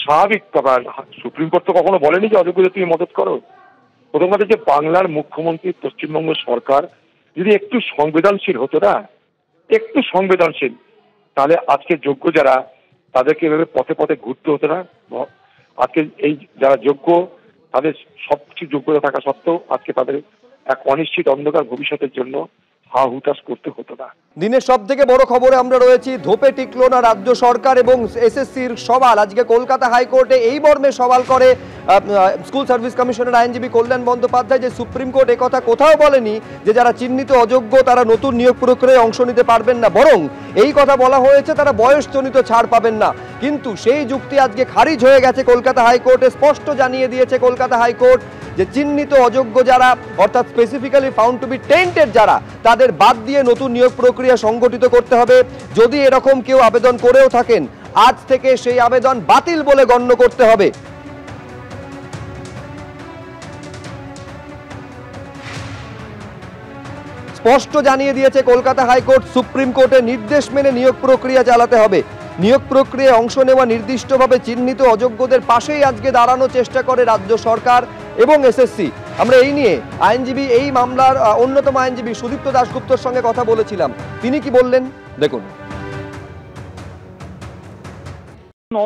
স্বাভাবিক ব্যাপার। Supreme court তো কখনো বলেনি যে অযোগ্যদের তুমি মদত করো। প্রথম কথা যে বাংলার মুখ্যমন্ত্রী, পশ্চিমবঙ্গ সরকার যদি একটু সংবেদনশীল হতো না, একটু সংবেদনশীল, তাহলে আজকে যোগ্য যারা তাদেরকে এভাবে পথে পথে ঘুরতে হতো না। আজকে এই যারা যোগ্য তাদের সবকিছু যোগ্যতা থাকা সত্ত্বেও আজকে তাদের এক অনিশ্চিত অন্ধকার ভবিষ্যতের জন্য হা হুতাশ করতে হতো না। দিনের সব থেকে বড় খবরে আমরা রয়েছি। ধোপে টিকলো না রাজ্য সরকার এবং এসএসসির সওয়াল। আজকে কলকাতা হাইকোর্টে এই মর্মে সওয়াল করে স্কুল সার্ভিস কমিশনের আইনজীবী কল্যাণ বন্দ্যোপাধ্যায় যে সুপ্রিম কোর্ট একথা কোথাও বলেনি যে যারা চিহ্নিত অযোগ্য তারা নতুন নিয়োগ প্রক্রিয়ায় অংশ নিতে পারবেন না, বরং এই কথা বলা হয়েছে তারা বয়সজনিত ছাড় পাবেন না। কিন্তু সেই যুক্তি আজকে খারিজ হয়ে গেছে কলকাতা হাইকোর্টে। স্পষ্ট জানিয়ে দিয়েছে কলকাতা হাইকোর্ট যে চিহ্নিত অযোগ্য যারা, অর্থাৎ specifically found to be tainted যারা, তাদের বাদ দিয়ে নতুন নিয়োগ প্রক্রিয়া সংগঠিত করতে হবে। যদি এরকম কেউ আবেদন করেও থাকেন, আজ থেকে সেই আবেদন বাতিল বলে গণ্য করতে হবে। স্পষ্ট জানিয়ে দিয়েছে কলকাতা হাইকোর্ট, সুপ্রিম কোর্টের নির্দেশ মেনে নিয়োগ প্রক্রিয়া চালাতে হবে। নিয়োগ প্রক্রিয়ায় অংশ নেওয়া নির্দিষ্টভাবে চিহ্নিত অযোগ্যদের পাশেই আজকে দাঁড়ানোর চেষ্টা করে রাজ্য সরকার এবং এসএসসি। আমরা এই নিয়ে আইনজীবী, এই মামলার অন্যতম আইনজীবী সুদীপ্ত দাশগুপ্তর সঙ্গে কথা বলেছিলাম। তিনি কি বললেন দেখুন।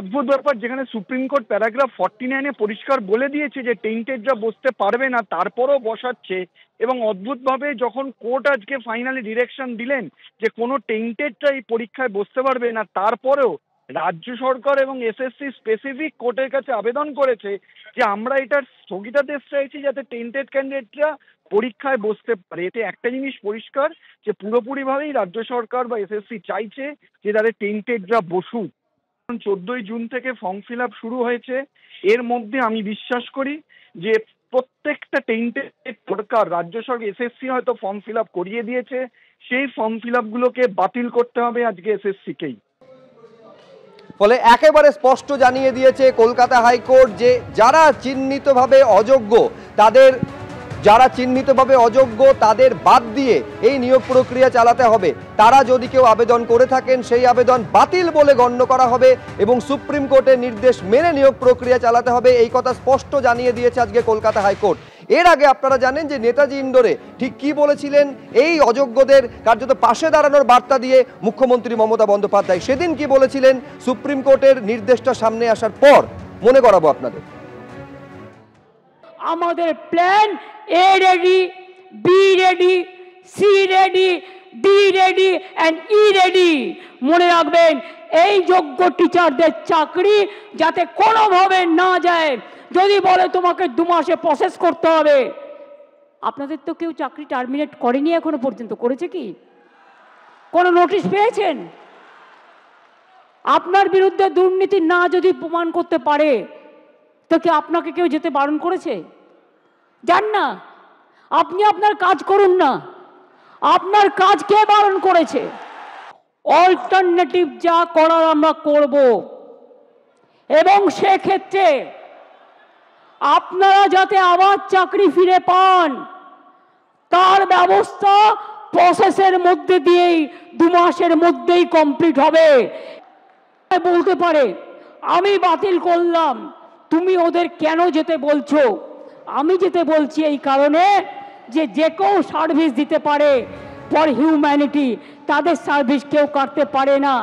অদ্ভুত ব্যাপার, যেখানে সুপ্রিম কোর্ট প্যারাগ্রাফ 49-এ পরিষ্কার বলে দিয়েছে যে টেন্টেডরা বসতে পারবে না, তারপরও বসাচ্ছে। এবং অদ্ভুতভাবে যখন কোর্ট আজকে ফাইনালি ডিরেকশন দিলেন যে কোনো টেন্টেডরা এই পরীক্ষায় বসতে পারবে না, তারপরেও রাজ্য সরকার এবং এসএসসি স্পেসিফিক কোর্টের কাছে আবেদন করেছে যে আমরা এটার স্থগিতাদেশ চাইছি যাতে টেন্টেড ক্যান্ডিডেটরা পরীক্ষায় বসতে পারে। এতে একটা জিনিস পরিষ্কার যে পুরোপুরিভাবেই রাজ্য সরকার বা এসএসসি চাইছে যে তাদের টেন্টেডরা বসুক। 14ই জুন থেকে ফর্ম ফিল আপ শুরু হয়েছে। এর মধ্যে আমি বিশ্বাস করি যে প্রত্যেকটা টেন্টেড সরকার, রাজ্য সরকার, এসএসসি হয়তো ফর্ম ফিল আপ করিয়ে দিয়েছে, সেই ফর্ম ফিল আপ গুলোকে বাতিল করতে হবে আজকে এসএসসিকেই। ফলে একেবারে স্পষ্ট জানিয়ে দিয়েছে কলকাতা হাইকোর্ট যে যারা চিহ্নিতভাবে অযোগ্য তাদের বাদ দিয়ে এই নিয়োগ প্রক্রিয়া চালাতে হবে। তারা যদি কেউ আবেদন করে থাকেন সেই আবেদন বাতিল বলে গণ্য করা হবে এবং সুপ্রিম কোর্টের নির্দেশ মেনে নিয়োগ প্রক্রিয়া চালাতে হবে। এই কথা স্পষ্ট জানিয়ে দিয়েছে আজকে কলকাতা হাইকোর্ট। এর আগে আপনারা জানেন যে নেতাজি ইন্ডোরে ঠিক কি বলেছিলেন এই অযোগ্যদের কার্যত পাশে দাঁড়ানোর বার্তা দিয়ে মুখ্যমন্ত্রী মমতা বন্দ্যোপাধ্যায়। সেদিন কি বলেছিলেন সুপ্রিম কোর্টের নির্দেশটা সামনে আসার পর মনে করাবো আপনাদের। আমাদের plan A ready, B ready, C ready, D ready and E ready. মনে রাখবেন, এই যোগ্য টিচারদের চাকরি যাতে কোনোভাবে না যায়। যদি বলে তোমাকে 2 মাসে প্রসেস করতে হবে, আপনাদের তো কেউ চাকরি টার্মিনেট করেনি এখনো পর্যন্ত, করেছে কি? কোনো নোটিশ পেয়েছেন? আপনার বিরুদ্ধে দুর্নীতি না যদি প্রমাণ করতে পারে তো কি আপনাকে কেউ যেতে বারণ করেছে? যান না, আপনি আপনার কাজ করুন না। আপনার কাজ কে বারণ করেছে? অল্টারনেটিভ যা করার আমরা করব এবং সেক্ষেত্রে আপনারা যাতে আবার চাকরি ফিরে পান তার ব্যবস্থা প্রসেসের মধ্যে দিয়েই 2 মাসের মধ্যেই কমপ্লিট হবে। বলতে পারে আমি বাতিল করলাম, তুমি ওদের কেন যেতে বলছো? আমি যেতে বলছি এই কারণে যে যে কেউ সার্ভিস দিতে পারে ফর হিউম্যানিটি, তাদের সার্ভিস কেউ করতে পারে না।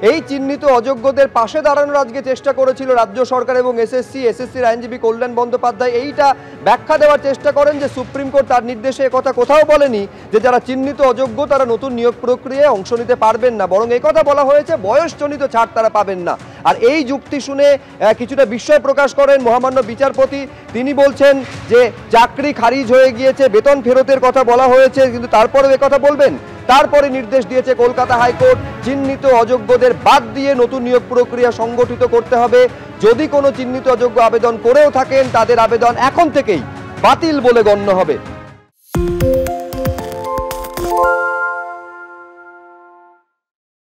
এই চিহ্নিত অযোগ্যদের পাশে দাঁড়ানোর আজকে চেষ্টা করেছিল রাজ্য সরকার এবং এসএসসির আইনজীবী কল্যাণ বন্দ্যোপাধ্যায় এইটা ব্যাখ্যা দেওয়ার চেষ্টা করেন যে সুপ্রিম কোর্ট তার নির্দেশে একথা কোথাও বলেনি যে যারা চিহ্নিত অযোগ্য তারা নতুন নিয়োগ প্রক্রিয়ায় অংশ নিতে পারবেন না, বরং একথা বলা হয়েছে বয়সজনিত ছাড় তারা পাবেন না। আর এই যুক্তি শুনে কিছুটা বিস্ময় প্রকাশ করেন মহামান্য বিচারপতি। তিনি বলছেন যে চাকরি খারিজ হয়ে গিয়েছে, বেতন ফেরতের কথা বলা হয়েছে, কিন্তু তারপরেও একথা বলবেন। তারপরে নির্দেশ দিয়েছে কলকাতা হাইকোর্ট, চিহ্নিত অযোগ্যদের বাদ দিয়ে নতুন নিয়োগ প্রক্রিয়া সংগঠিত করতে হবে। যদি কোনো চিহ্নিত অযোগ্য আবেদন করেও থাকেন তাদের আবেদন এখন থেকেই বাতিল বলে গণ্য হবে।